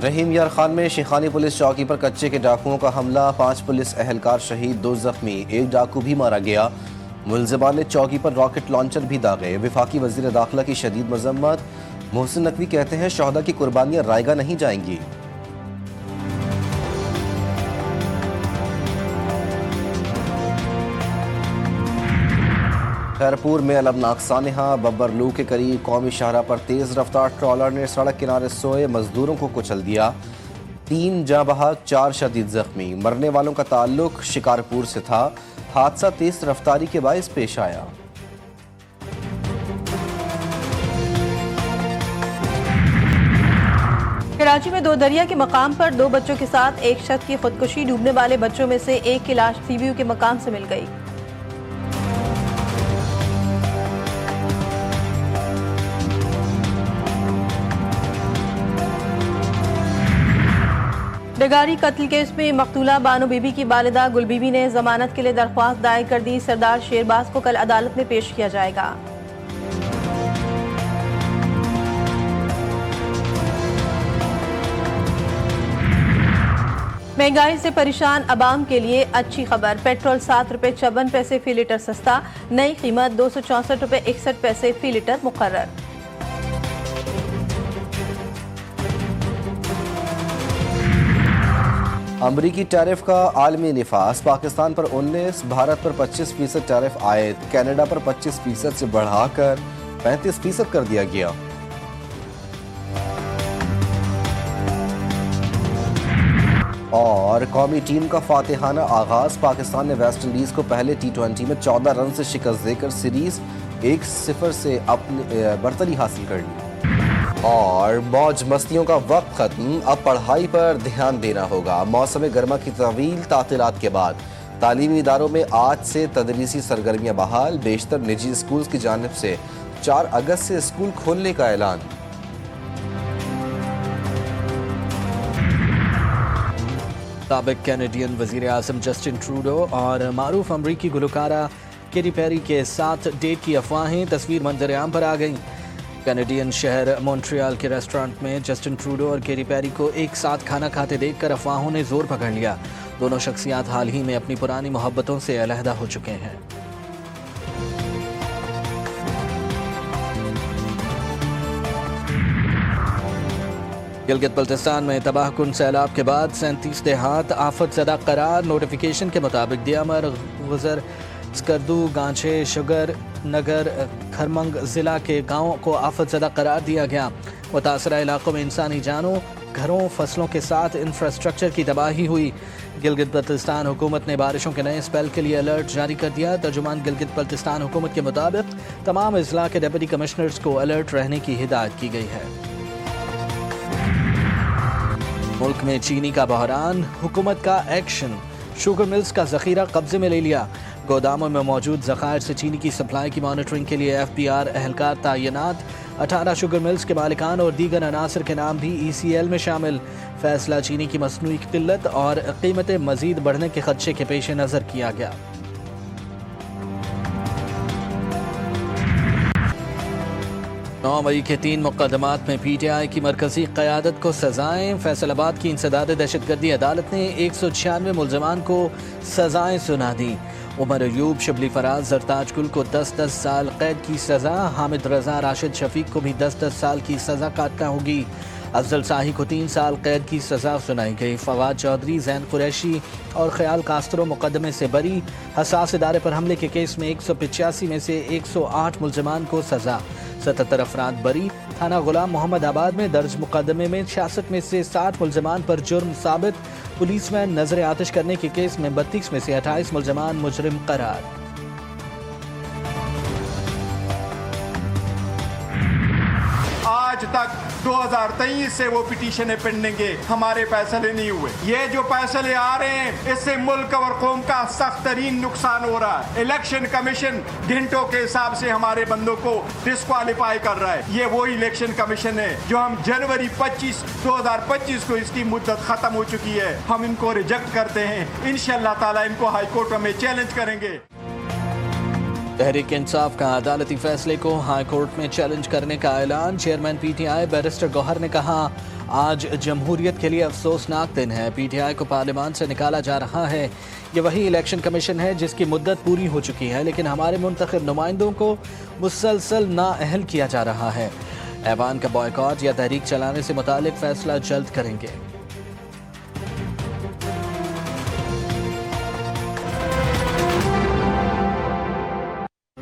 रहीम यार खान में शिखानी पुलिस चौकी पर कच्चे के डाकुओं का हमला, 5 पुलिस एहलकार शहीद, 2 जख्मी, 1 डाकू भी मारा गया। मुलजिमान ने चौकी पर रॉकेट लॉन्चर भी दागे। वफाकी वजीर दाखिला की शदीद मजम्मत। मोहसिन नकवी कहते हैं शहदा की कुर्बानियां रायगा नहीं जाएंगी। खैरपुर में अलमनाक सानहा, बब्बरलू के करीब कौमी शाहरा पर तेज रफ्तार ट्रॉलर ने सड़क किनारे सोए मजदूरों को कुचल दिया। 3 जाँ बहक, 4 शदीद जख्मी। मरने वालों का ताल्लुक शिकारपुर से था। हादसा तेज रफ्तारी के बायस पेश आया। कराची में 2 दरिया के मकाम पर 2 बच्चों के साथ एक शख्स की खुदकुशी। डूबने वाले बच्चों में से एक की लाश सीबीयू के मकाम से मिल गई। डगारी कत्ल केस में मकतूला बानो बीबी की वालिदा गुल बीबी ने जमानत के लिए दरख्वास्त दायर कर दी। सरदार शेरबाज को कल अदालत में पेश किया जाएगा। महंगाई से परेशान अवाम के लिए अच्छी खबर। पेट्रोल 7 रुपये 54 पैसे फी लीटर सस्ता। नई कीमत 264 रुपये 61 पैसे फी लीटर मुकर्रर। अमरीकी टैरिफ का आलमी निफास, पाकिस्तान पर 19, भारत पर 25% टैरिफ आयद, कनाडा पर 25% से बढ़ाकर 35% कर दिया गया। और कौमी टीम का फातिहाना आगाज, पाकिस्तान ने वेस्ट इंडीज को पहले T20 में 14 रन से शिकस्त देकर सीरीज 1-0 से अपनी बरतरी हासिल कर ली। और मौज मस्तियों का वक्त खत्म, अब पढ़ाई पर ध्यान देना होगा। मौसम गर्मा की तवील तातीलात के बाद तालीमी इदारों में आज से तदरीसी सरगर्मियां बहाल। बेशतर निजी स्कूल की जानिब से 4 अगस्त से स्कूल खोलने का ऐलान। साबिक कैनेडियन वजीर आज़म जस्टिन ट्रूडो और मारूफ अमरीकी गुलकारा केटी पेरी के साथ डेट की अफवाहें तस्वीर मंजर आम पर आ गईं। कैनेडियन शहर मॉन्ट्रियल के रेस्टोरेंट में जस्टिन ट्रूडो और केटी पेरी को एक साथ खाना खाते देखकर अफवाहों ने जोर पकड़ लिया। दोनों शख्सियात हाल ही में अपनी पुरानी मोहब्बतों से अलहदा हो चुके हैं। गिलगित बल्तिस्तान में तबाहकुन सैलाब के बाद 37 देहात आफत ज़दा करार। नोटिफिकेशन के मुताबिक दियामर, गुजर, स्कर्दू, गांचे, शुगर नगर, खरमंग ज़िला के गाँव को आफत ज़दा करार दिया गया। मुतासरा इलाकों में इंसानी जानों, घरों, फसलों के साथ इंफ्रास्ट्रक्चर की तबाही हुई। गिलगित बल्तिस्तान हुकूमत ने बारिशों के नए स्पेल के लिए अलर्ट जारी कर दिया। तर्जुमान गिलगित बल्तिस्तान हुकूमत के मुताबिक तमाम अजला के डिप्टी कमिश्नर्स को अलर्ट रहने की हिदायत की गई है। मुल्क में चीनी का बहरान, हुकूमत का एक्शन। शुगर मिल्स का जखीरा कब्जे में ले लिया। गोदामों में मौजूद ज़खायर से चीनी की सप्लाई की मॉनिटरिंग के लिए FBR एहलकार तैनात। 18 शुगर मिल्स के मालिकान और दीगर अनासर के नाम भी ECL में शामिल। फैसला चीनी की मसनूई किल्लत और कीमतें मजीद बढ़ने के खदशे के पेश नज़र किया गया। 9 मई के 3 मुकदमात में PTI की मरकजी क़यादत को सजाएं। फैसलाबाद की इंसदाद दहशतगर्दी अदालत ने 196 मुलजमान को सजाएं सुना दी। उमर अयूब, शबली फराज, जरताज गुल को 10-10 साल कैद की सज़ा। हामिद रजा, राशिद शफीक को भी 10-10 साल की सज़ा काटना होगी। अफजल शाही को 3 साल कैद की सज़ा सुनाई गई। फवाद चौधरी, जैन कुरैशी और ख्याल कास्त्रो मुकदमे से बरी। हसास इदारे पर हमले के केस में 185 में से 108 मुलजमान को सज़ा। 77 अफराद बरी। थाना गुलाम मोहम्मद आबाद में दर्ज मुकदमे में 66 में से 60 मुलजमान पर जुर्म साबित। पुलिस में नजर आतिश करने के केस में 32 में से 28 मुलजमान मुजरिम करार। आज तक 2023 से वो पिटीशनें पेंडिंग है, हमारे फैसले नहीं हुए। ये जो फैसले आ रहे हैं इससे मुल्क और कौम का सख्त तरीन नुकसान हो रहा है। इलेक्शन कमीशन घंटों के हिसाब से हमारे बंदों को डिस्क्वालीफाई कर रहा है। ये वो इलेक्शन कमीशन है जो हम जनवरी 2025 को इसकी मुद्दत खत्म हो चुकी है। हम इनको रिजेक्ट करते हैं। इंशाअल्लाह ताला इनको हाई कोर्ट में चैलेंज करेंगे। तहरीक इंसाफ का अदालती फैसले को हाई कोर्ट में चैलेंज करने का ऐलान। चेयरमैन पीटीआई बैरिस्टर गौहर ने कहा, आज जमहूरियत के लिए अफसोसनाक दिन है। पीटीआई को पार्लियामान से निकाला जा रहा है। ये वही इलेक्शन कमीशन है जिसकी मुद्दत पूरी हो चुकी है, लेकिन हमारे मुंतखब नुमाइंदों को मुसलसल नाअहल किया जा रहा है। ऐवान का बॉयकॉट या तहरीक चलाने से मुतालिक फैसला जल्द करेंगे।